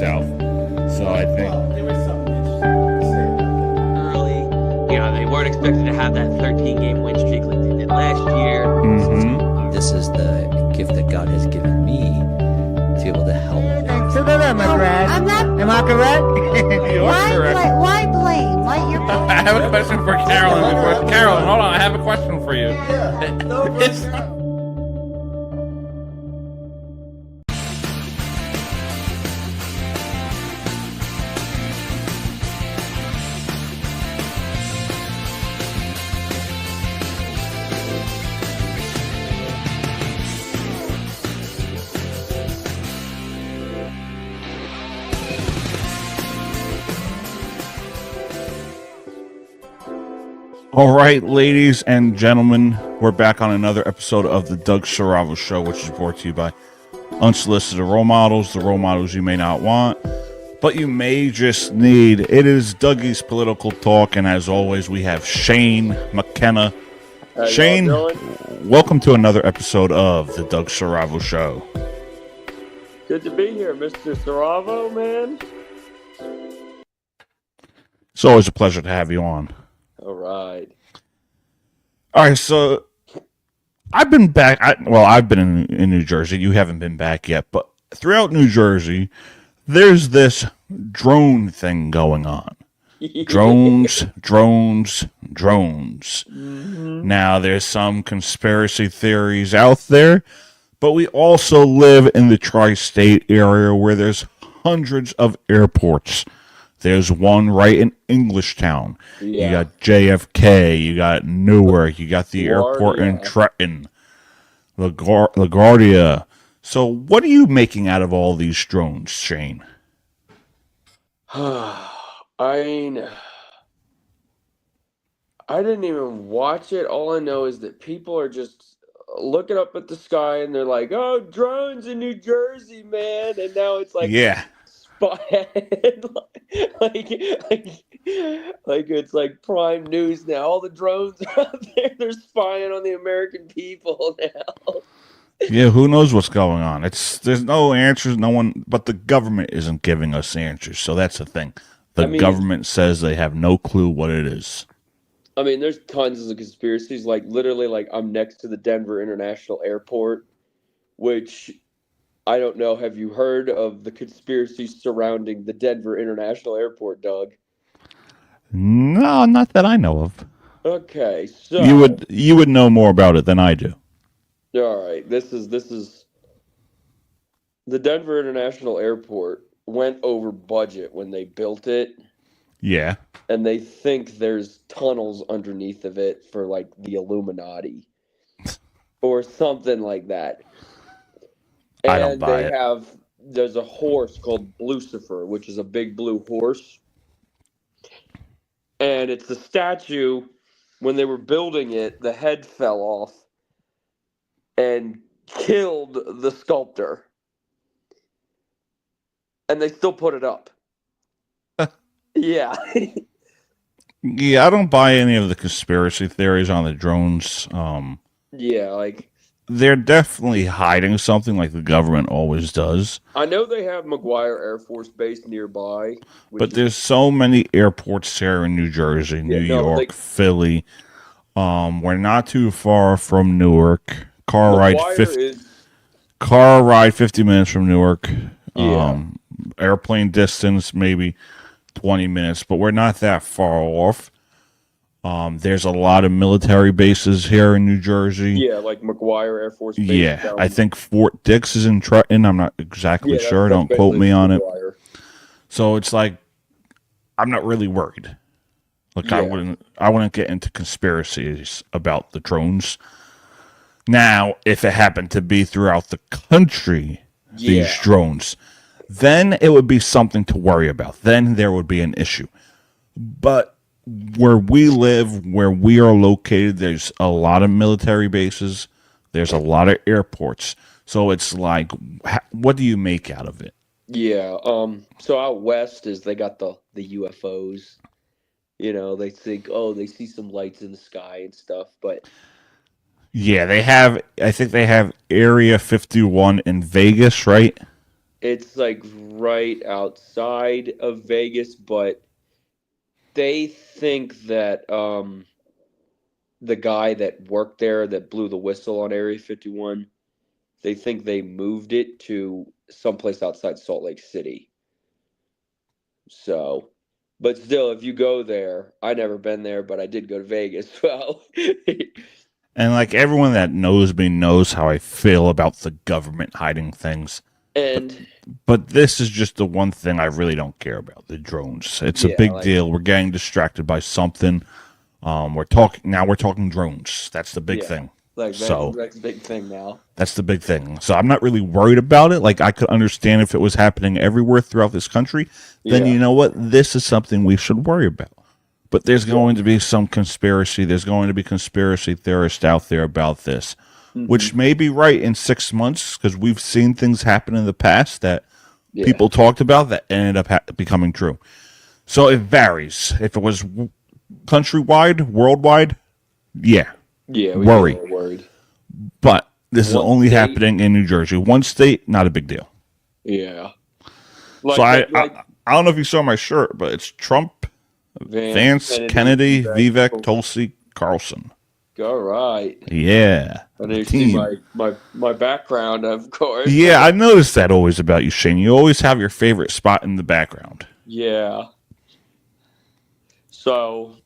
south. So I think There was something interesting to say about that. Early, they weren't expected to have that 13-game win streak like they did last year. Mm-hmm. This is the gift that God has given me to be able to help. So that my friend. I'm not. Am I correct? You are correct. Why blame? Why you're I have a question for Carolyn. Carolyn, hold on. I have a question for you. Yeah. No, It's- All right, ladies and gentlemen, we're back on another episode of the Doug Saravo Show, which is brought to you by Unsolicited Role Models, the role models you may not want, but you may just need. It is Dougie's Political Talk, and as always, we have Shane McKenna. How y'all Shane, doing? welcome to another episode of the Doug Saravo Show. Good to be here, Mr. Saravo, man. It's always a pleasure to have you on. All right. All right, so I've been back. I've been in New Jersey. You haven't been back yet, but throughout New Jersey, there's this drone thing going on. Drones. Mm-hmm. Now, there's some conspiracy theories out there, but we also live in the tri-state area where there's hundreds of airports. There's one right in Englishtown. Yeah. You got JFK. You got Newark. You got the airport in LaGuardia. Trenton. LaGuardia. So what are you making out of all these drones, Shane? I mean, I didn't even watch it. All I know is that people are just looking up at the sky and they're like, "Oh, drones in New Jersey, man!" And now it's like, Yeah. like it's like prime news now. All the drones are out there, they're spying on the American people now. Yeah, who knows what's going on? There's no answers, no one, but the government isn't giving us answers. So that's the thing. The government says they have no clue what it is. I mean, there's tons of conspiracies. Like literally, like I'm next to the Denver International Airport, which I don't know. Have you heard of the conspiracies surrounding the Denver International Airport, Doug? No, not that I know of. Okay, so You would know more about it than I do. all right. This is the Denver International Airport went over budget when they built it, Yeah. and they think there's tunnels underneath of it for like the Illuminati or something like that. I don't buy it. There's a horse called Lucifer, which is a big blue horse. And it's the statue, when they were building it, the head fell off and killed the sculptor. And they still put it up. Yeah. Yeah, I don't buy any of the conspiracy theories on the drones. Yeah, like They're definitely hiding something like the government always does. I know they have McGuire Air Force Base nearby. But there's so many airports here in New Jersey, New York, Philly. We're not too far from Newark. Car ride 50 minutes from Newark. Yeah. Airplane distance maybe 20 minutes, but we're not that far off. There's a lot of military bases here in New Jersey. Yeah, like McGuire Air Force Base. Yeah, down- I think Fort Dix is in Trenton. I'm not exactly Yeah, sure. that's Don't quote me basically on it. McGuire. So it's like I'm not really worried. Like I Yeah. wouldn't get into conspiracies about the drones. Now, if it happened to be throughout the country, these Yeah. drones, then it would be something to worry about. Then there would be an issue. But where we live, where we are located, there's a lot of military bases. There's a lot of airports. So it's like, what do you make out of it? Yeah. So out west is they got the UFOs. You know, they think, oh, they see some lights in the sky and stuff, but Yeah, I think they have Area 51 in Vegas, right? It's like right outside of Vegas, but they think that the guy that worked there that blew the whistle on Area 51, they think they moved it to someplace outside Salt Lake City. So, but still, if you go there, I never been there, but I did go to Vegas. Well, And like everyone that knows me knows how I feel about the government hiding things. and But this is just the one thing I really don't care about, the drones. It's a Yeah, big like- deal. We're getting distracted by something. We're talking drones. That's the big Yeah. thing. like So- that's a big thing now. That's the big thing. So I'm not really worried about it. Like I could understand if it was happening everywhere throughout this country, then Yeah. you know what? This is something we should worry about. But there's going to be some conspiracy. There's going to be conspiracy theorists out there about this, which may be right in 6 months because we've seen things happen in the past that Yeah. people talked about that ended up becoming true. So it varies. If it was countrywide, worldwide, yeah. Yeah, we Worry. get a little worried. But this is One only state- happening in New Jersey. One state, not a big deal. Yeah. So I don't know if you saw my shirt, but it's Trump, Vance, Kennedy, Vivek, Tulsi, Carlson. All right. Yeah. And the you see team. my background, of course. Yeah, I noticed that always about you, Shane. You always have your favorite spot in the background. Yeah. So,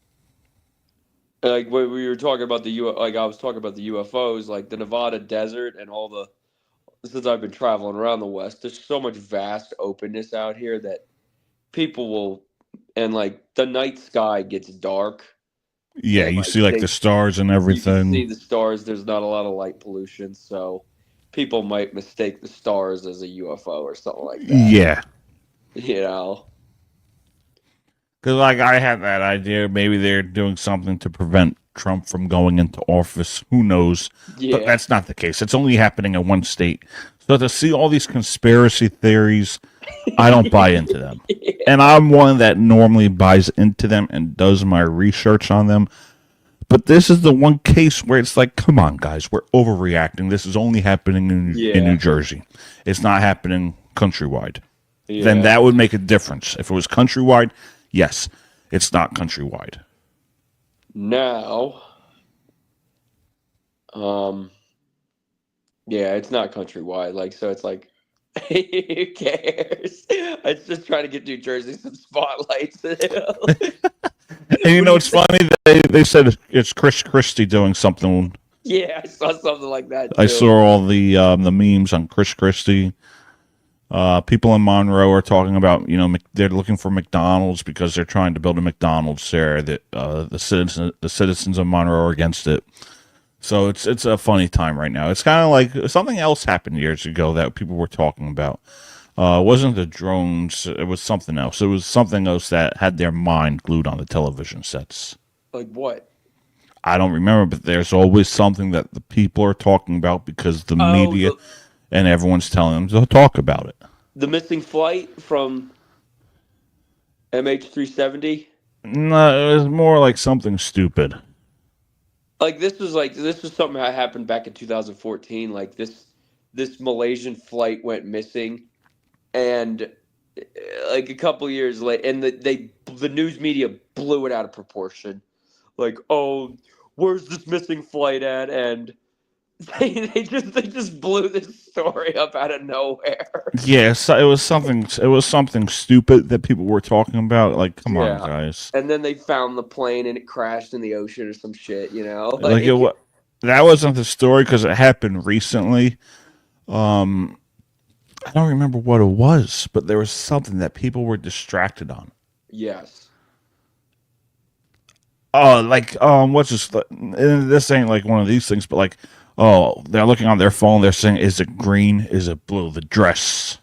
like when we were talking about like I was talking about the UFOs, like the Nevada desert and all the. Since I've been traveling around the West, there's so much vast openness out here that people will, and like the night sky gets dark. Yeah, Yeah, you like see like they- the stars and You can everything. see the stars. There's not a lot of light pollution, so people might mistake the stars as a UFO or something like that. Yeah. You know. Because like I had that idea, maybe they're doing something to prevent Trump from going into office. Who knows? Yeah. But that's not the case. It's only happening in one state. So to see all these conspiracy theories, I don't buy into them. And I'm one that normally buys into them and does my research on them. But this is the one case where it's like, come on, guys, we're overreacting. This is only happening in Yeah. New Jersey. It's not happening countrywide. Yeah. Then that would make a difference. If it was countrywide, yes, it's not countrywide. Now, yeah, it's not countrywide. Like, so it's like, who cares? It's just trying to get New Jersey some spotlights. And you know, it's funny, they said it's Chris Christie doing something. Yeah, I saw something like that. I too. saw all the memes on Chris Christie. People in Monroe are talking about, you know, they're looking for McDonald's because they're trying to build a McDonald's there. That the citizens of Monroe are against it. So it's a funny time right now. It's kind of like something else happened years ago that people were talking about. It wasn't the drones. It was something else. It was something else that had their mind glued on the television sets. Like what? I don't remember, but there's always something that the people are talking about because the Oh, media and everyone's telling them to talk about it. The missing flight from MH370. No, it was more like something stupid. This was something that happened back in 2014. Like this Malaysian flight went missing, and like a couple years later, and the news media blew it out of proportion. Like, oh, where's this missing flight at? And they just blew this story up out of nowhere. Yeah, so it was something stupid that people were talking about. Like, come on, Yeah. guys. And then they found the plane and it crashed in the ocean or some shit. You know, That wasn't the story because it happened recently. I don't remember what it was, but there was something that people were distracted on. Yes. Oh, like what's this? This ain't like one of these things, but like, oh, they're looking on their phone. They're saying, "Is it green? Is it blue? The dress."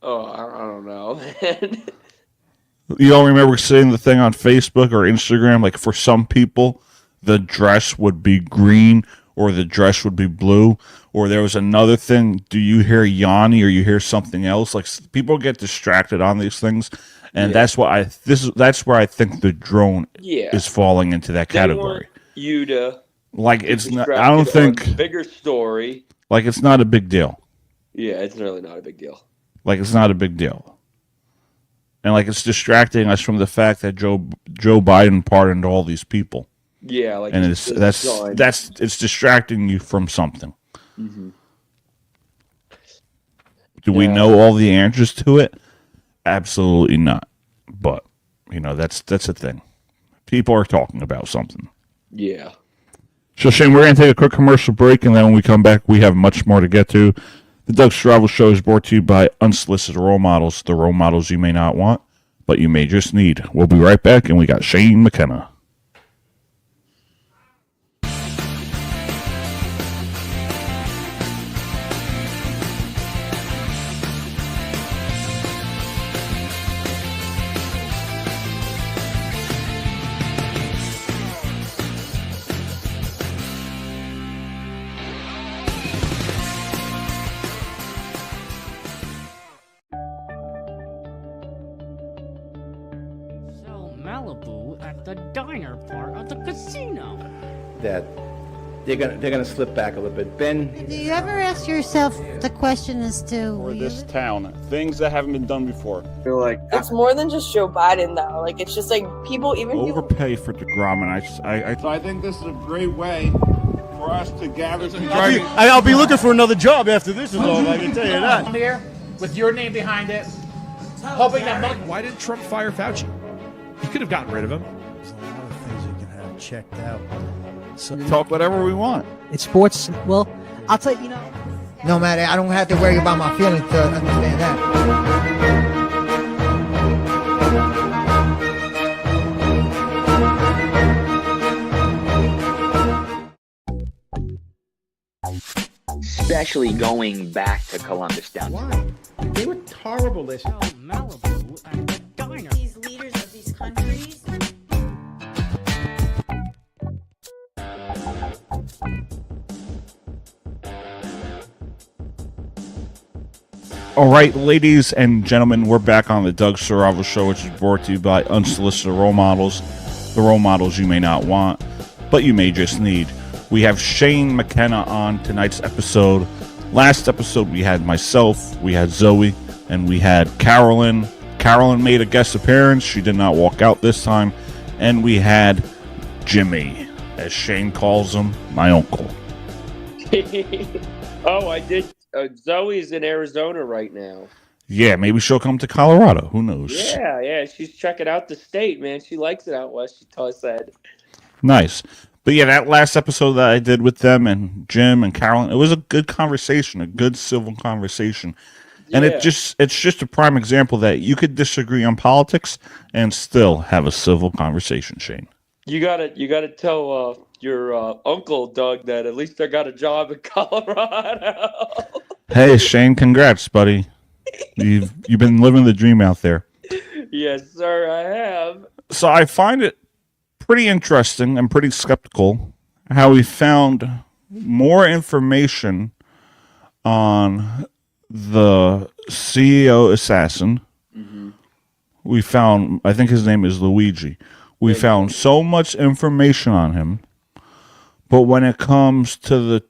Oh, I don't know, man. You don't remember seeing the thing on Facebook or Instagram? Like for some people, the dress would be green or the dress would be blue. Or there was another thing. Do you hear Yanni or you hear something else? Like people get distracted on these things, and Yeah. that's where I think the drone Yeah. is falling into that They want category. you to Like get it's not. distracted I don't on the think bigger story. like it's not a big deal. Yeah, it's really not a big deal. Like, it's not a big deal. And, like, it's distracting us from the fact that Joe Biden pardoned all these people. Yeah, like, And it's distracting you from something. Mm-hmm. Do we know all the answers to it? Absolutely not. But, that's a thing. People are talking about something. Yeah. So, Shane, we're going to take a quick commercial break, and then when we come back, we have much more to get to. The Doug Strabo Show is brought to you by Unsolicited Role Models, the role models you may not want, but you may just need. We'll be right back, and we got Shane McKenna. Malibu at the diner part of the casino. That they're gonna slip back a little bit. Ben, Do you ever ask yourself the question as to For this town, things that haven't been done before. Feel like It's more than just Joe Biden, though. Like, it's just like people, Overpay for DeGrom, and I think this is a great way for us to gather. I'll be looking for another job after this is over, I can tell you that. Here, with your name behind it, hoping that. Why didn't Trump fire Fauci? He could have gotten rid of him. There's a lot of things you can have checked out. So talk whatever we want. it's sports. Well, I'll tell you, no matter, I don't have to worry about my feelings to understand that. Especially going back to Columbus down. why? They were horrible. This. Malibu at the diner. these leaders of these countries. All right, ladies and gentlemen, we're back on the Doug Saravo Show, which is brought to you by Unsolicited Role Models, the role models you may not want, but you may just need. We have Shane McKenna on tonight's episode. Last episode, we had myself, we had Zoe, and we had Carolyn. Carolyn made a guest appearance. She did not walk out this time. And we had Jimmy, as Shane calls him, my uncle. Oh, I did. Zoe's in Arizona right now. Yeah, maybe she'll come to Colorado. Who knows? Yeah. She's checking out the state, man. She likes it out west, she said. Nice. But yeah, that last episode that I did with them and Jim and Carolyn, it was a good conversation, a good civil conversation. And it's just a prime example that you could disagree on politics and still have a civil conversation, Shane. You gotta tell your uncle Doug that at least I got a job in Colorado. Hey, Shane, congrats, buddy. You've been living the dream out there. Yes, sir, I have. So I find it pretty interesting and pretty skeptical how we found more information on the CEO assassin. Mm-hmm. We found, I think his name is Luigi. We found so much information on him, but when it comes to the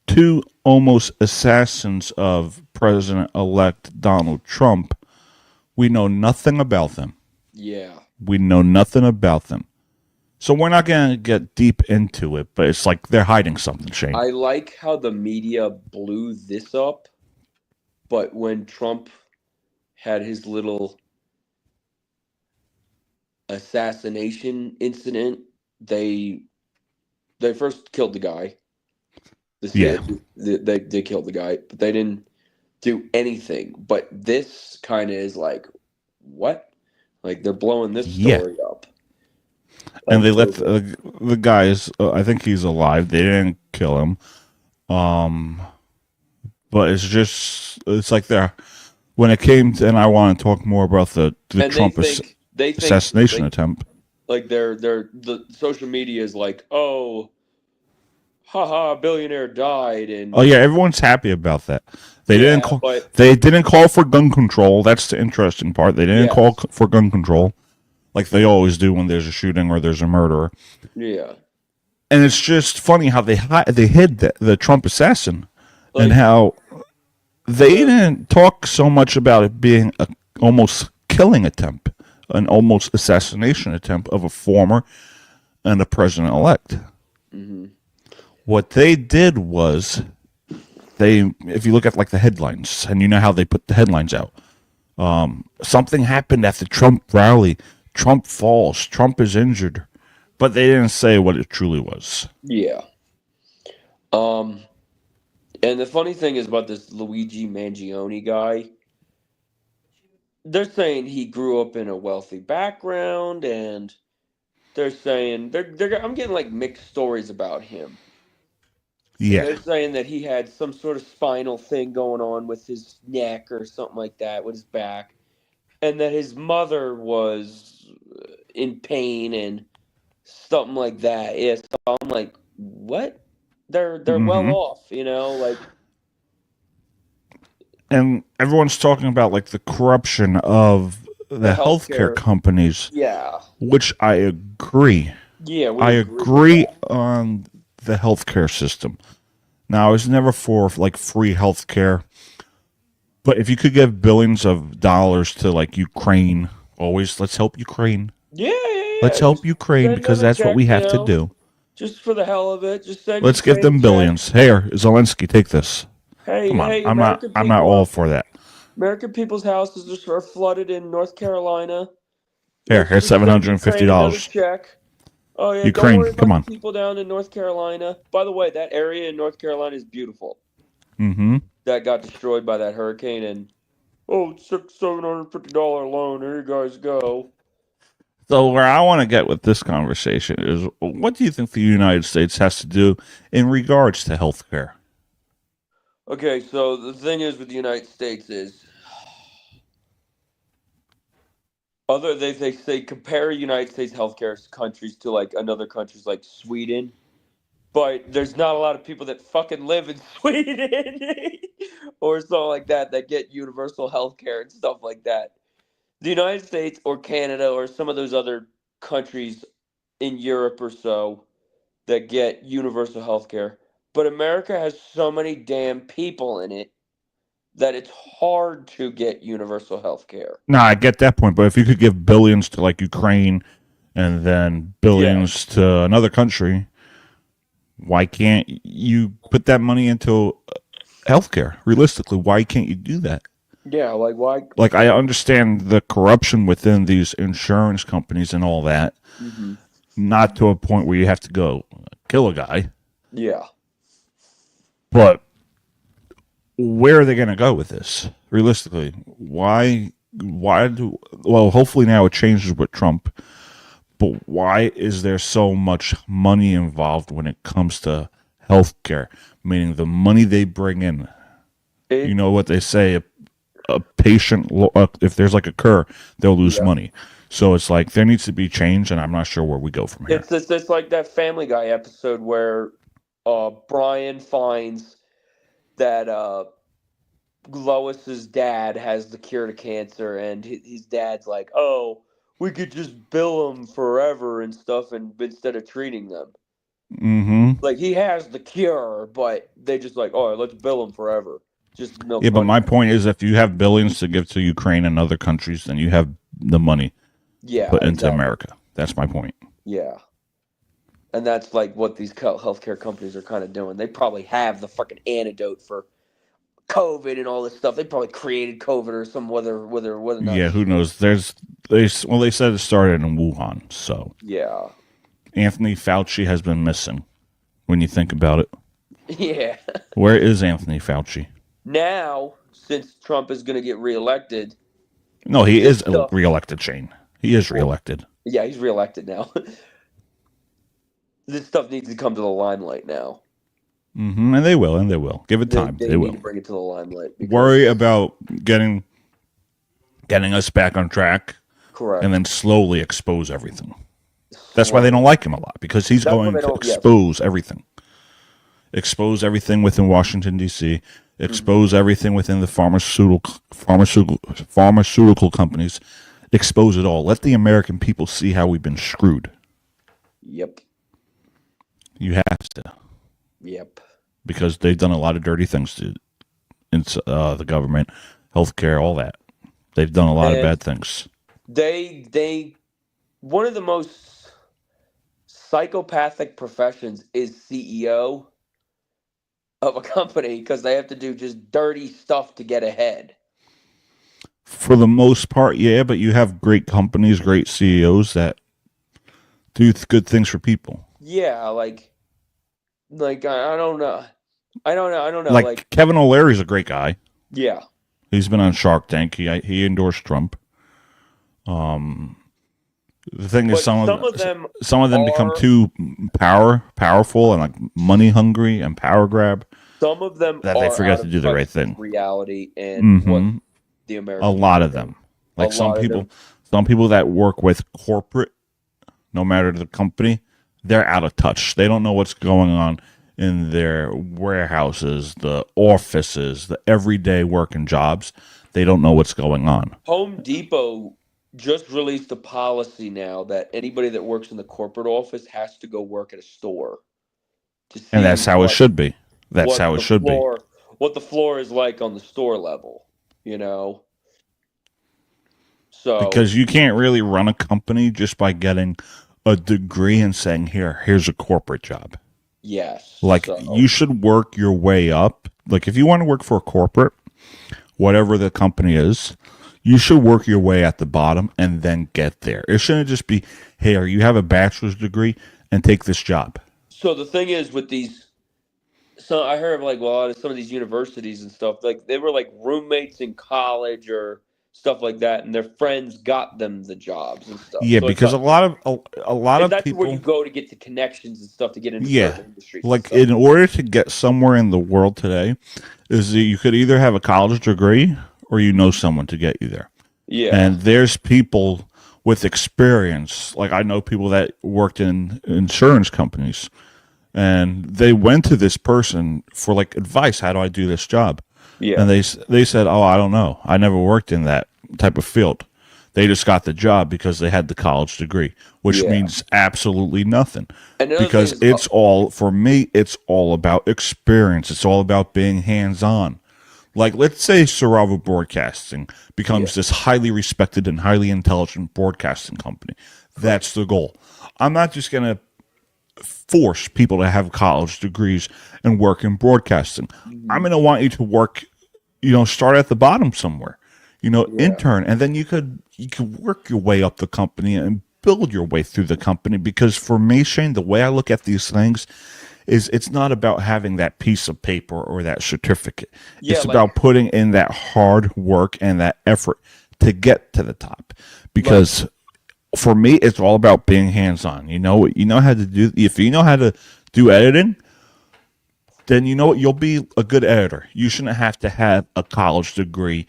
two almost assassins of President-elect Donald Trump, we know nothing about them. Yeah. We know nothing about them. So we're not going to get deep into it, but it's like they're hiding something, Shane. I like how the media blew this up, but when Trump had his little assassination incident, they first killed the guy. They killed the guy, but they didn't do anything. But this kind of is like, what? Like they're blowing this story up. And they let the guys, I think he's alive. They didn't kill him. But it's like they're, when it came to, and I want to talk more about the Trump assassination attempt. Like the social media is like, oh, haha, a billionaire died, and oh yeah, everyone's happy about that. They didn't call for gun control. That's the interesting part. They didn't call for gun control, like they always do when there's a shooting or there's a murderer. Yeah, and it's just funny how they hid the Trump assassin, and how they didn't talk so much about it being a almost killing attempt, an almost assassination attempt of a former and a president-elect. Mm-hmm. What they did was, if you look at like the headlines, and you know how they put the headlines out, something happened at the Trump rally, Trump falls, Trump is injured, but they didn't say what it truly was. Yeah. And the funny thing is about this Luigi Mangione guy, they're saying he grew up in a wealthy background, and they're saying I'm getting like mixed stories about him. Yeah. They're saying that he had some sort of spinal thing going on with his neck or something like that, with his back, and that his mother was in pain and something like that. Yeah, so I'm like, what? They're well off, like. And everyone's talking about like the corruption of the healthcare companies. Yeah. Which I agree. Yeah, I agree on the healthcare system. Now, I was never for like free healthcare, but if you could give billions of dollars to like Ukraine, always let's help Ukraine. Yeah. Let's help Ukraine because that's what we have to do. Just for the hell of it, just send. Let's give them billions. Here, Zelensky, take this. Hey, come on, hey, I'm not all for that. American people's houses just are flooded in North Carolina. Here's $750. Check. Oh yeah, Ukraine, don't worry about come on. the people down in North Carolina. By the way, that area in North Carolina is beautiful. Mm-hmm. That got destroyed by that hurricane, and it's $750 loan. Here you guys go. So where I want to get with this conversation is, what do you think the United States has to do in regards to healthcare? Okay, so the thing is with the United States is, they say compare United States healthcare countries to like another countries like Sweden, but there's not a lot of people that fucking live in Sweden or something like that get universal healthcare and stuff like that. The United States or Canada or some of those other countries in Europe or so that get universal healthcare. But America has so many damn people in it that it's hard to get universal health care. No, I get that point, but if you could give billions to like Ukraine and then billions to another country, why can't you put that money into healthcare? Realistically, why can't you do that? Yeah, like why? Like, I understand the corruption within these insurance companies and all that, not to a point where you have to go kill a guy. Yeah. But where are they going to go with this? Realistically, why hopefully now it changes with Trump, but why is there so much money involved when it comes to healthcare? Meaning the money they bring in. You know what they say, a patient, if there's like a cure, they'll lose money. So it's like there needs to be change, and I'm not sure where we go from here. It's like that Family Guy episode where Brian finds that Lois's dad has the cure to cancer, and his dad's like, "Oh, we could just bill him forever and stuff, and instead of treating them." Mm-hmm. Like, he has the cure, but they just like, "Oh, let's bill him forever." Just milk yeah, but money. my point is, if you have billions to give to Ukraine and other countries, then you have the money put into America. That's my point. Yeah. And that's like what these healthcare companies are kind of doing. They probably have the fucking antidote for COVID and all this stuff. They probably created COVID or some whether or not. Yeah, who knows? They said it started in Wuhan, so yeah. Anthony Fauci has been missing. When you think about it, yeah. Where is Anthony Fauci? Now, since Trump is going to get reelected. No, he is reelected, Shane. He is reelected. Yeah, he's reelected now. This stuff needs to come to the limelight now. Mm-hmm, and they will. Give it time. They will. Need to bring it to the limelight. Worry about getting us back on track. Correct. And then slowly expose everything. That's why they don't like him a lot, because he's going to expose everything. Expose everything within Washington, D.C., expose everything within the pharmaceutical companies. Expose it all. Let the American people see how we've been screwed. Yep. You have to. Yep. Because they've done a lot of dirty things the government, healthcare, all that. They've done a lot of bad things. They one of the most psychopathic professions is CEO of a company because they have to do just dirty stuff to get ahead. For the most part, yeah, but you have great companies, great CEOs that do good things for people. Yeah, like I don't know. I don't know. Like Kevin O'Leary's a great guy. Yeah. He's been on Shark Tank. He endorsed Trump. The thing is, some of them become too powerful and like money hungry and power grab. Some of them that they forget to do the right thing. Reality and what the American. A lot of them, like some people that work with corporate, no matter the company, they're out of touch. They don't know what's going on in their warehouses, the offices, the everyday working jobs. They don't know what's going on. Home Depot just released a policy now that anybody that works in the corporate office has to go work at a store. And that's how it should be. That's how it should be. What the floor is like on the store level, you know? So because you can't really run a company just by getting a degree and saying, here's a corporate job. Yes. Like you should work your way up. Like if you want to work for a corporate, whatever the company is, you should work your way at the bottom and then get there. It shouldn't just be, hey, you have a bachelor's degree and take this job. So the thing is with these, so I heard of like a lot of some of these universities and stuff, like they were like roommates in college or stuff like that, and their friends got them the jobs and stuff. Yeah, so because a lot of that's people, where you go to get the connections and stuff to get into certain industries. Like in order to get somewhere in the world today, is that you could either have a college degree or you know someone to get you there. Yeah, and there's people with experience. Like I know people that worked in insurance companies, and they went to this person for like advice. How do I do this job? Yeah. And they said, oh, I don't know. I never worked in that type of field. They just got the job because they had the college degree, which means absolutely nothing. Because it's all, for me, it's all about experience. It's all about being hands-on. Like, let's say Saravo Broadcasting becomes this highly respected and highly intelligent broadcasting company. That's the goal. I'm not just going to force people to have college degrees and work in broadcasting. I'm going to want you to work, start at the bottom somewhere, intern, and then you could work your way up the company and build your way through the company. Because for me, Shane, the way I look at these things is it's not about having that piece of paper or that certificate. It's about putting in that hard work and that effort to get to the top. Because for me, it's all about being hands-on. You know how to do. If you know how to do editing, then you know what, you'll be a good editor. You shouldn't have to have a college degree,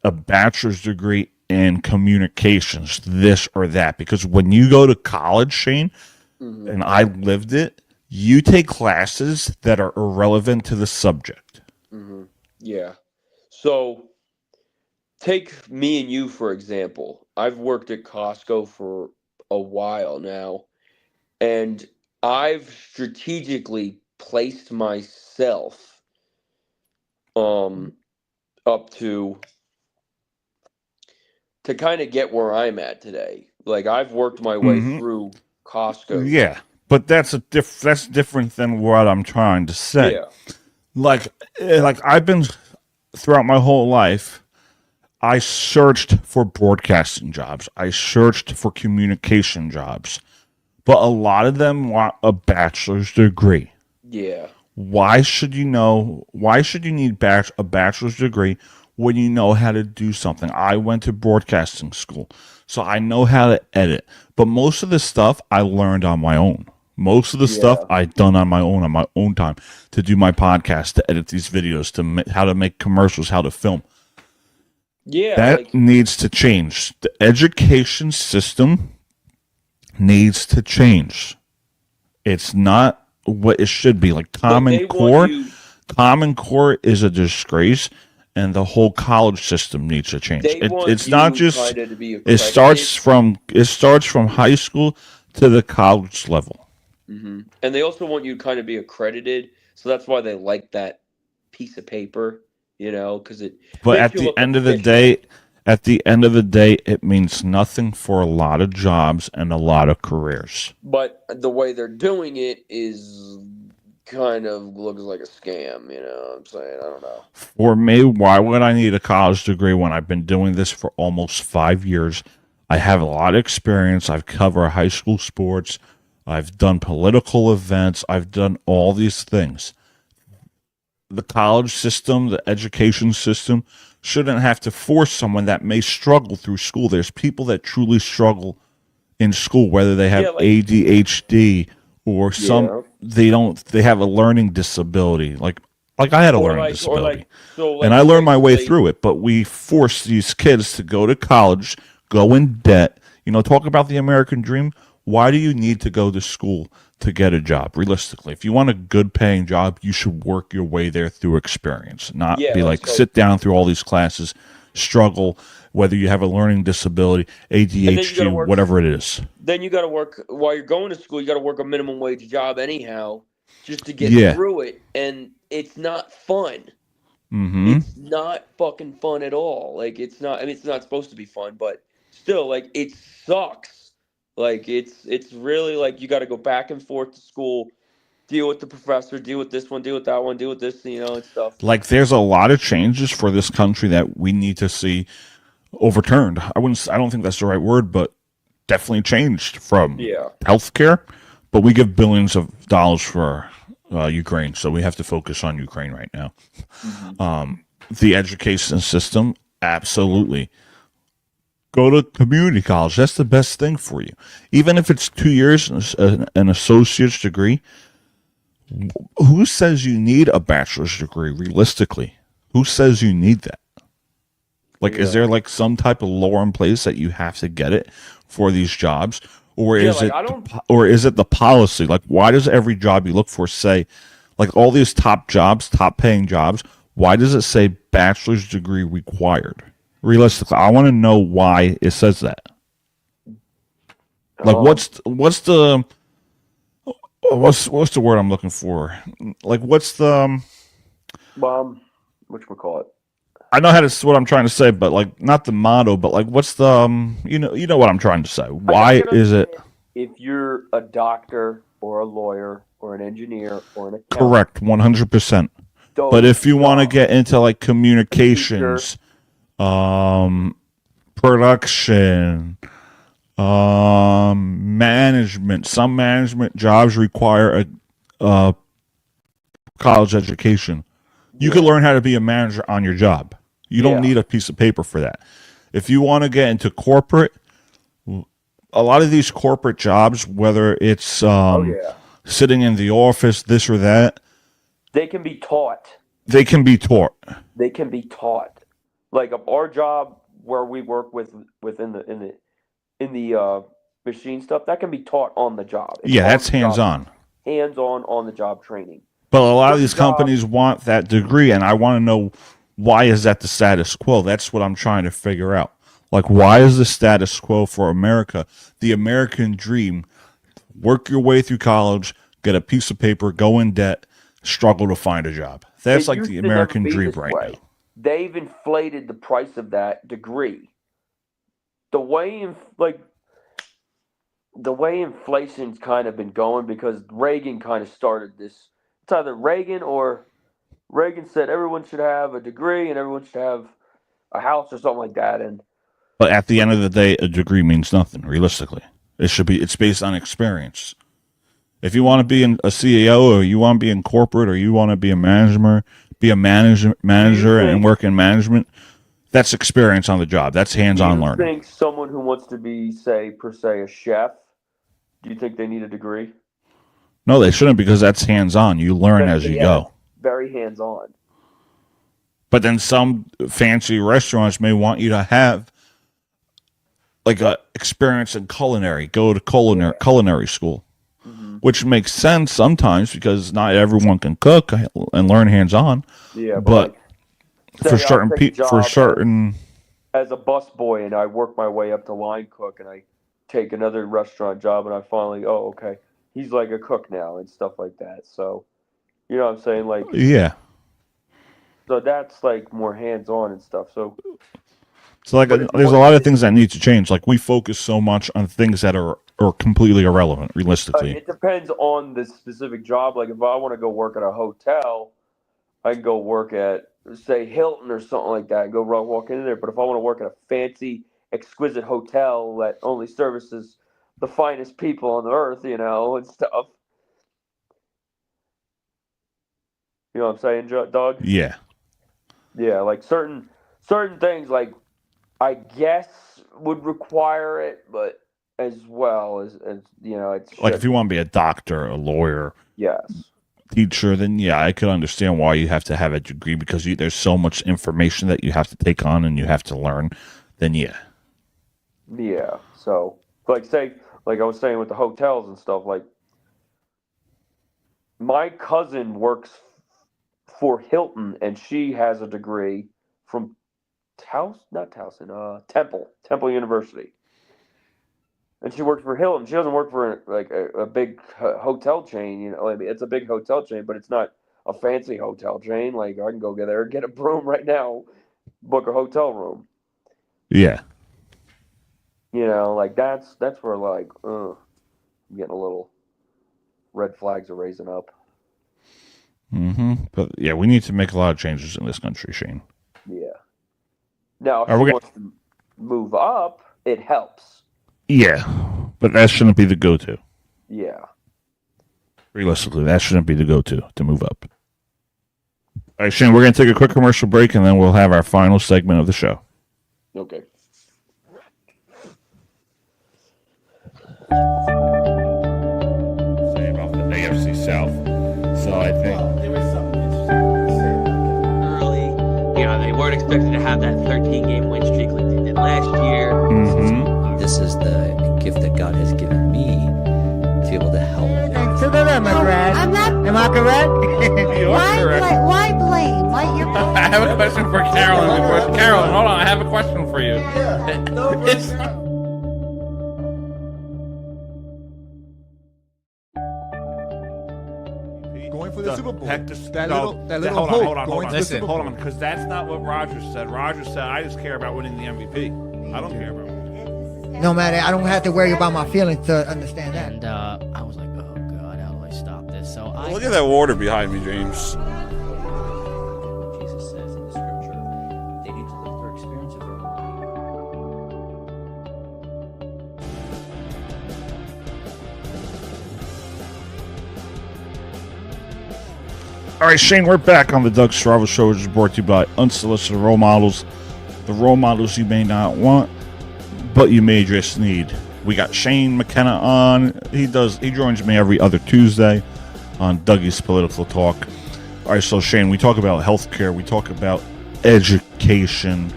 a bachelor's degree in communications, this or that. Because when you go to college, Shane, and I lived it, you take classes that are irrelevant to the subject. Yeah. So take me and you, for example. I've worked at Costco for a while now, and I've strategically placed myself up to kind of get where I'm at today. Like I've worked my way through Costco. Yeah, but that's different than what I'm trying to say. Yeah. Like I've been throughout my whole life, I searched for broadcasting jobs. I searched for communication jobs. But a lot of them want a bachelor's degree. Yeah. Why should you need a bachelor's degree when you know how to do something? I went to broadcasting school, so I know how to edit. But most of the stuff I learned on my own. Most of the stuff I've done on my own time, to do my podcast, to edit these videos, how to make commercials, how to film. Yeah. That needs to change. The education system needs to change. It's not what it should be. Like Common Core is a disgrace, and the whole college system needs to change. It's not just, it starts from high school to the college level. And they also want you to kind of be accredited, so that's why they like that piece of paper, you know, because it. But makes at you the look end of the efficient. day, it means nothing for a lot of jobs and a lot of careers. But the way they're doing it is kind of looks like a scam. You know what I'm saying? I don't know. For me, why would I need a college degree when I've been doing this for almost 5 years? I have a lot of experience. I've covered high school sports. I've done political events. I've done all these things. The college system, the education system, shouldn't have to force someone that may struggle through school. There's people that truly struggle in school, whether they have Yeah, like- ADHD or Yeah. they have a learning disability. Like I had a Or learning like- or disability. like- so like and I learned my way basically- through it, but we force these kids to go to college, go in debt. You know, talk about the American dream. Why do you need to go to school to get a job? Realistically, if you want a good paying job, you should work your way there through experience, not Yeah, be like like so- sit down through all these classes, struggle, whether you have a learning disability, ADHD, gotta work- whatever it is. Then you got to work while you're going to school. You got to work a minimum wage job anyhow, just to get Yeah. through it, and it's not fun. Mm-hmm. It's not fucking fun at all. Like it's not. I mean, it's not supposed to be fun, but still, like it sucks. Like it's really like you got to go back and forth to school, deal with the professor, deal with this one, deal with that one, deal with this, you know, and stuff. Like there's a lot of changes for this country that we need to see overturned. I don't think that's the right word, but definitely changed from Yeah. healthcare. But we give billions of dollars for Ukraine, so we have to focus on Ukraine right now. The education system, absolutely. Go to community college. That's the best thing for you. Even if it's 2 years, an associate's degree. Who says you need a bachelor's degree realistically? Who says you need that? Like, is there like some type of law in place that you have to get it for these jobs? Or Yeah, is like, it I don't- or is it the policy? Like, why does every job you look for say, like all these top jobs, top paying jobs, why does it say bachelor's degree required? Realistically, I want to know why it says that. Like, what's the word I'm looking for? Like, what's the Whatchamacallit? I know what I'm trying to say, but like not the motto, but like what's the you know what I'm trying to say. Why is it If you're a doctor or a lawyer or an engineer or an accountant, correct 100%? those But if you want to jobs- get into like communications, production, management, some management jobs require a college education. You can learn how to be a manager on your job. You don't Yeah. need a piece of paper for that. If you want to get into corporate, a lot of these corporate jobs, whether it's sitting in the office, this or that, they can be taught. they can be taught. They can be taught. Like our job where we work within the machine stuff, that can be taught on the job. It's Yeah, on that's the job- hands-on. Hands-on on the job training. But a lot of This these job- companies want that degree, and I want to know why is that the status quo? That's what I'm trying to figure out. Like, why is the status quo for America, the American dream? Work your way through college, get a piece of paper, go in debt, struggle to find a job. That's It like used the to never American be dream this right way. now. They've inflated the price of that degree. The way inflation's kind of been going because Reagan kind of started this. It's either Reagan or Reagan said everyone should have a degree and everyone should have a house or something like that. And But at the end of the day, a degree means nothing, realistically. It's based on experience. If you want to be a CEO or you want to be in corporate or you want to be a manager and work in management, that's experience on the job. That's hands-on do you learning. think someone who wants to be, say, per se, a chef, do you think they need a degree? No, they shouldn't because that's hands-on. You learn as you Yeah, go. Very hands-on. But then some fancy restaurants may want you to have like a experience in culinary. Go to culinary school, which makes sense sometimes because not everyone can cook and learn hands-on. Yeah, But say for I'll certain take a people, for job certain, as a busboy and I work my way up to line cook and I take another restaurant job and I finally, oh, okay, he's like a cook now and stuff like that. So, you know what I'm saying? Like, yeah. So that's like more hands-on and stuff. So like there's a lot of things that need to change. Like we focus so much on things that are completely irrelevant, realistically. it depends on the specific job. Like if I want to go work at a hotel, I can go work at, say, Hilton or something like that and go walk in there. But if I want to work at a fancy, exquisite hotel that only services the finest people on the earth, and stuff. You know what I'm saying, Doug? Yeah. Yeah, like certain things, like I guess would require it, but as well as it's like if you want to be a doctor, a lawyer, yes, teacher, then yeah, I could understand why you have to have a degree because there's so much information that you have to take on and you have to learn. Then yeah. So like I was saying with the hotels and stuff, like my cousin works for Hilton and she has a degree from Temple University. And she works for Hilton. She doesn't work for like a big hotel chain, I mean, it's a big hotel chain, but it's not a fancy hotel chain. Like I can go there and get a room right now, book a hotel room. Yeah. Like that's where like I'm getting a little red flags are raising up. But yeah, we need to make a lot of changes in this country, Shane. Yeah. Now, if you want to move up, it helps. Yeah, but that shouldn't be the go-to. Yeah. Realistically, that shouldn't be the go-to to move up. All right, Shane, we're going to take a quick commercial break, and then we'll have our final segment of the show. Okay. Say about the AFC South. So I think There was something interesting to say about that. Early, they weren't expected to have that 13-game win streak like they did last year. This is the gift that God has given me to be able to help. So am I correct? I'm not. Am I correct? Why blame? Why you're I have a question for Carolyn. Carolyn, hold on. I have a question for you. Going for the Super Bowl. That little hope hold on. going to the Super Hold Bowl. on, because that's not what Rogers said. Rogers said, I just care about winning the MVP. I don't care about winning. No matter, I don't have to worry about my feelings to understand that. And I was like, oh god, how do I stop this? So I Look at that water behind me, James. What Jesus says in the scripture, they need to live their experience of their own life. All right, Shane, we're back on the Doug Strava Show, which is brought to you by Unsolicited Role Models. The role models you may not want, but you may just need. We got Shane McKenna on. He joins me every other Tuesday on Dougie's Political Talk. All right, so Shane, we talk about healthcare, we talk about education.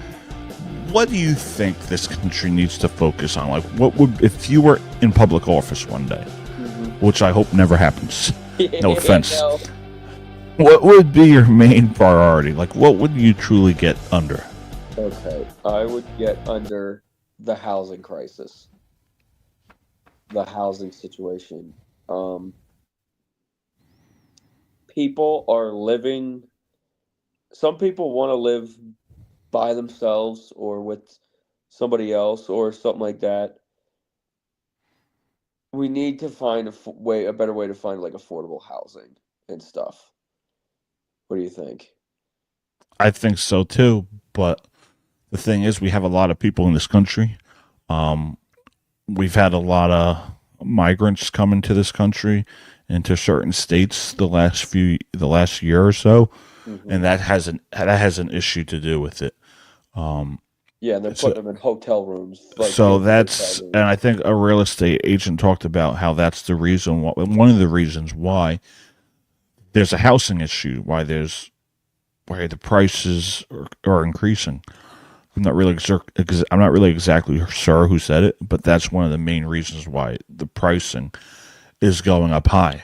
What do you think this country needs to focus on? Like, what would, if you were in public office one day, which I hope never happens, no offense, No. what would be your main priority? Like, what would you truly get under? Okay, I would get under the housing crisis, the housing situation. People are living. Some people want to live by themselves or with somebody else or something like that. We need to find a better way to find like affordable housing and stuff. What do you think? I think so too, but the thing is, we have a lot of people in this country. We've had a lot of migrants come into this country, into certain states the last year or so, and that has an issue to do with it. Yeah, they're putting them in hotel rooms. So that's, and I think a real estate agent talked about how that's the reason. One of the reasons why there's a housing issue, why the prices are increasing. I'm not really exactly sure who said it, but that's one of the main reasons why the pricing is going up high.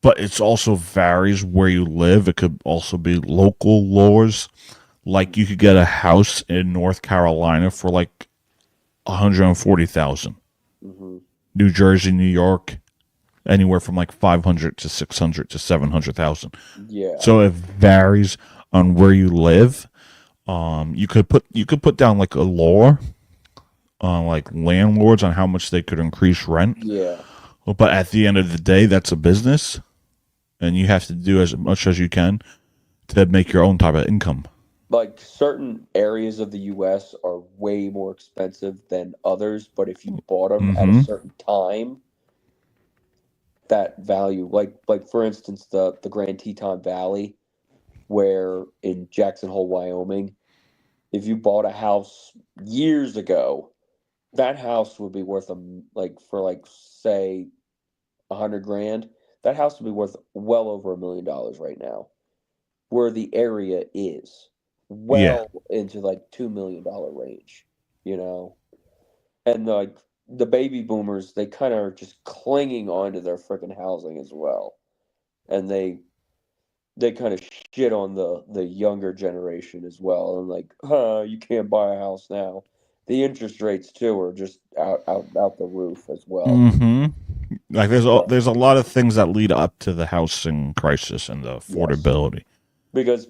But it's also varies where you live. It could also be local laws. Like you could get a house in North Carolina for like $140,000. New Jersey, New York, anywhere from like $500 to $600 to $700,000. Yeah. So it varies. on where you live, you could put down like a law on like landlords on how much they could increase rent. Yeah. But at the end of the day, that's a business, and you have to do as much as you can to make your own type of income. Like certain areas of the U.S. are way more expensive than others, but if you bought them at a certain time, that value, like for instance, the Grand Teton Valley, where in Jackson Hole, Wyoming, if you bought a house years ago, that house would be worth say $100,000. That house would be worth well over $1 million right now, where the area is into like $2 million range, and like the baby boomers, they kind of are just clinging on to their freaking housing as well, and they kind of shit on the younger generation as well, and like, you can't buy a house now. The interest rates too are just out the roof as well. Like there's a lot of things that lead up to the housing crisis and the affordability. Yes. Because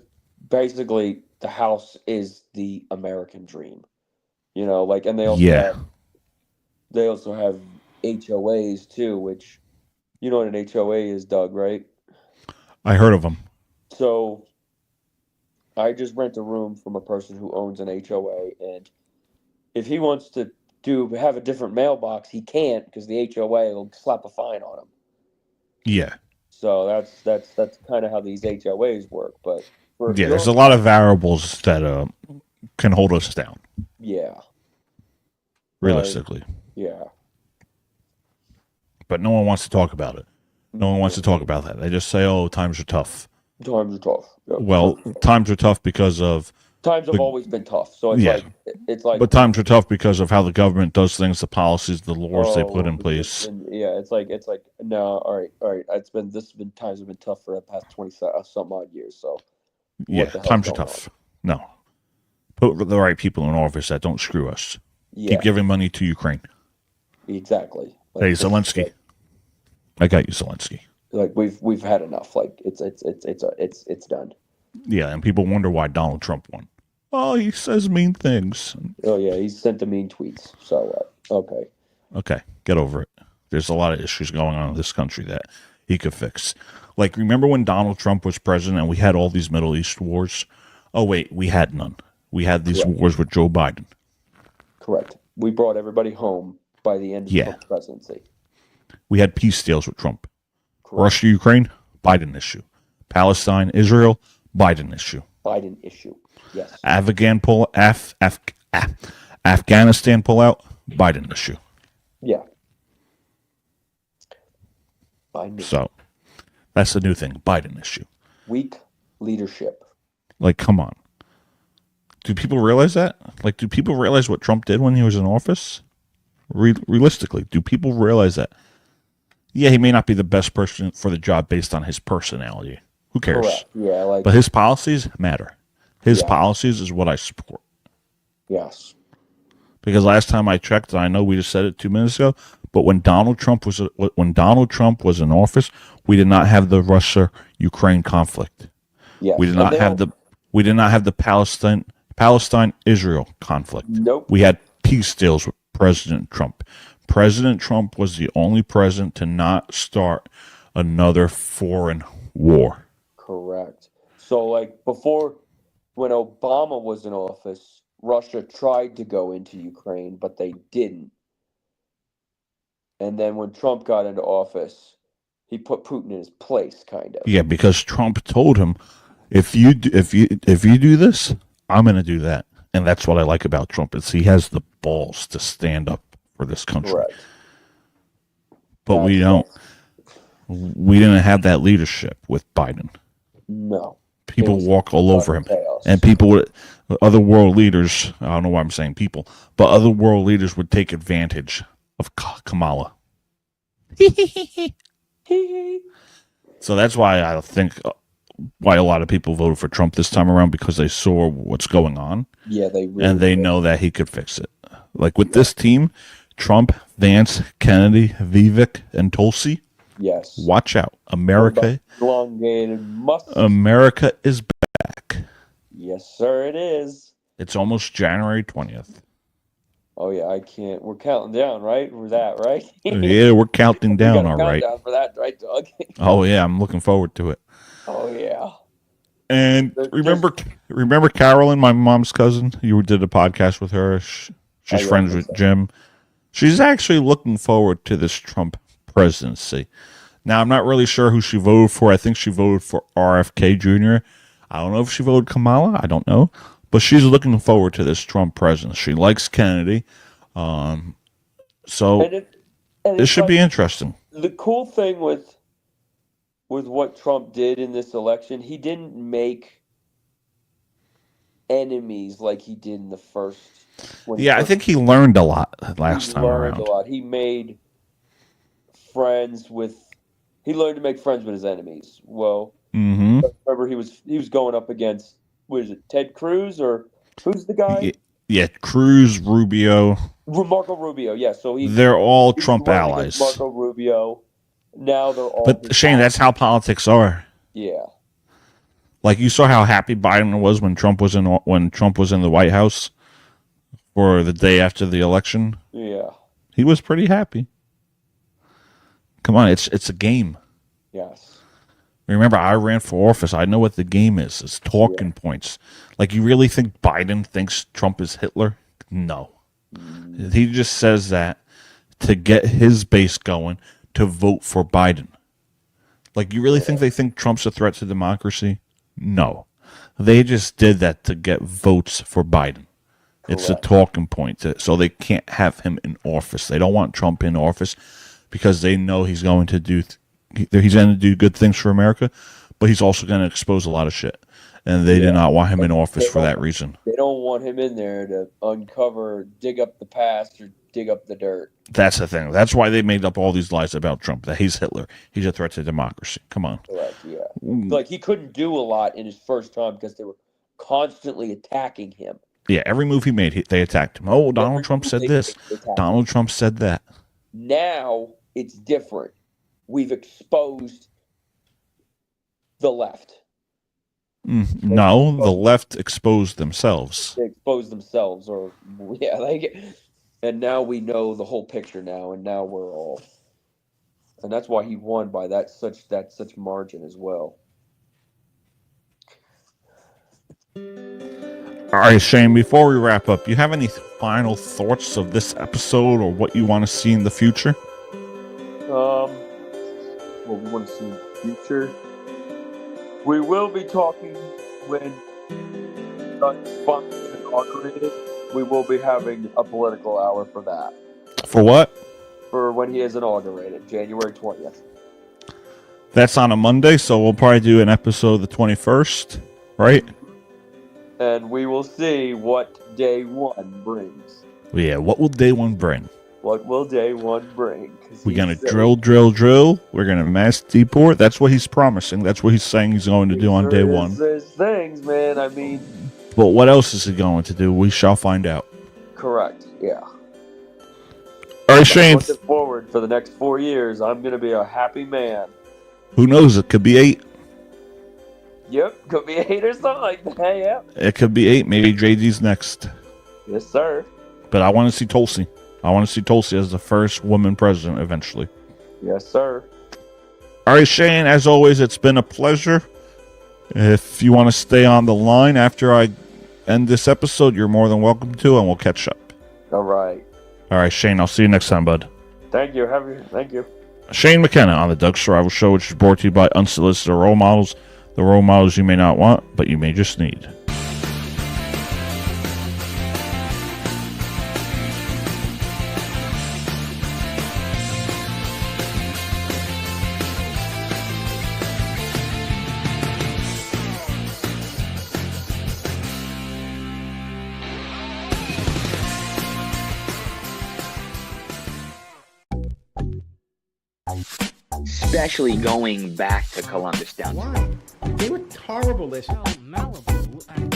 basically the house is the American dream, and they also have HOAs too, which you know what an HOA is, Doug, right? I heard of them. So I just rent a room from a person who owns an HOA, and if he wants to have a different mailbox, he can't because the HOA will slap a fine on him. Yeah. So that's kind of how these HOAs work. But there's a lot of variables that can hold us down. Yeah. Realistically. Yeah. But no one wants to talk about it. No one wants to talk about that. They just say, "Oh, times are tough." Times are tough. Yep. Well, times are tough because of times have always been tough. So it's like. But times are tough because of how the government does things, the policies, the laws they put in place. It's like no, all right. Times have been tough for the past 20 some odd years. So. Times are tough. No, put the right people in office that don't screw us. Keep giving money to Ukraine. Exactly. Hey, Zelensky. I got you, Zelensky. Like we've had enough. Like it's done. Yeah, and people wonder why Donald Trump won. Oh, he says mean things. Oh yeah, he sent the mean tweets. So okay. Okay, get over it. There's a lot of issues going on in this country that he could fix. Like, remember when Donald Trump was president and we had all these Middle East wars? Oh wait, we had none. We had these wars with Joe Biden. Correct. We brought everybody home by the end of Trump's presidency. We had peace deals with Trump. Correct. Russia, Ukraine, Biden issue. Palestine, Israel, Biden issue. Biden issue. Yes. Afghanistan pullout, Biden issue. Yeah. Biden. So that's the new thing, Biden issue. Weak leadership. Like, come on. Do people realize that? Like, do people realize what Trump did when he was in office? Realistically, do people realize that? Yeah, he may not be the best person for the job based on his personality. Who cares? Correct. Yeah, but his policies matter. His policies is what I support. Yes. Because last time I checked, and I know we just said it 2 minutes ago, but when Donald Trump was in office, we did not have the Russia-Ukraine conflict. Yes. We did not have the Palestine-Israel conflict. Nope. We had peace deals with President Trump. President Trump was the only president to not start another foreign war. Correct. So, like, before, when Obama was in office, Russia tried to go into Ukraine, but they didn't. And then when Trump got into office, he put Putin in his place, kind of. Yeah, because Trump told him, if you do this, I'm going to do that. And that's what I like about Trump, is he has the balls to stand up for this country. Correct. But we don't. We didn't have that leadership with Biden. No. People walk all over him. Chaos. And other world leaders, I don't know why I'm saying people, but other world leaders would take advantage of Kamala. So that's why I think why a lot of people voted for Trump this time around, because they saw what's going on. Yeah, they really and they know that he could fix it. Like with this team, Trump, Vance, Kennedy, Vivek, and Tulsi. Yes. Watch out. America elongated muscles. America is back. Yes, sir, it is. It's almost January 20th. Oh yeah, I can't. We're counting down, right? We're that, right? Yeah, we're counting We down, got a all right. countdown for that, right, Doug? Oh yeah, I'm looking forward to it. Oh yeah. And remember Carolyn, my mom's cousin? You did a podcast with her. She's friends with Jim. She's actually looking forward to this Trump presidency. Now, I'm not really sure who she voted for. I think she voted for RFK Jr. I don't know if she voted Kamala. I don't know. But she's looking forward to this Trump presidency. She likes Kennedy. So this should be interesting. The cool thing with what Trump did in this election, he didn't make enemies like he did in the first. I think he learned a lot last time around. A lot. He made friends with. He learned to make friends with his enemies. Well, remember he was going up against. Was it Ted Cruz or who's the guy? Yeah, Cruz, Rubio. Marco Rubio. Yeah, so they're all Trump allies. Marco Rubio. Now they're all. But Shane, that's how politics are. Yeah. Like you saw how happy Biden was when Trump was in the White House for the day after the election. Yeah. He was pretty happy. Come on, it's a game. Yes. Remember, I ran for office. I know what the game is. It's talking points. Like, you really think Biden thinks Trump is Hitler? No. He just says that to get his base going to vote for Biden. Like, you really think they think Trump's a threat to democracy? No. They just did that to get votes for Biden. It's a talking point. So they can't have him in office. They don't want Trump in office because they know he's going to do good things for America, but he's also going to expose a lot of shit. And they did not want him in office for that reason. They don't want him in there to dig up the past or dig up the dirt. That's the thing. That's why they made up all these lies about Trump, that he's Hitler. He's a threat to democracy. Come on. Correct, yeah. Like, he couldn't do a lot in his first time because they were constantly attacking him. Yeah, every move he made, they attacked him. Oh, Donald Trump said this. Donald Trump said that. Now, it's different. We've exposed the left. No, the left exposed themselves. They exposed themselves, and now we know the whole picture now, and now we're all, and that's why he won by such margin as well. All right, Shane, before we wrap up, you have any final thoughts of this episode or what you want to see in the future? What we want to see in the future. We will be talking when Trump is inaugurated. We will be having a political hour for that. For what? For when he is inaugurated, January 20th. That's on a Monday, so we'll probably do an episode the 21st, right? And we will see what day one brings. Yeah, what will day one bring? What will day one bring? We're going to drill. We're going to mass deport. That's what he's promising. That's what he's saying he's going to do on day one. There's things, man. I mean... But what else is he going to do? We shall find out. Correct, yeah. All right, Shane. Looking forward for the next 4 years. I'm going to be a happy man. Who knows? It could be 8. Yep, could be 8 or something like that, yeah. It could be 8. Maybe JD's next. Yes, sir. But I want to see Tulsi. I want to see Tulsi as the first woman president eventually. Yes, sir. All right, Shane, as always, it's been a pleasure. If you want to stay on the line after I end this episode, you're more than welcome to, and we'll catch up. All right. All right, Shane, I'll see you next time, bud. Thank you. Thank you. Shane McKenna on the Doug Saravo Show, which is brought to you by Unsolicited Role Models, the role models you may not want, but you may just need. Especially going back to Columbus down. Why? They were horrible this. Malibu and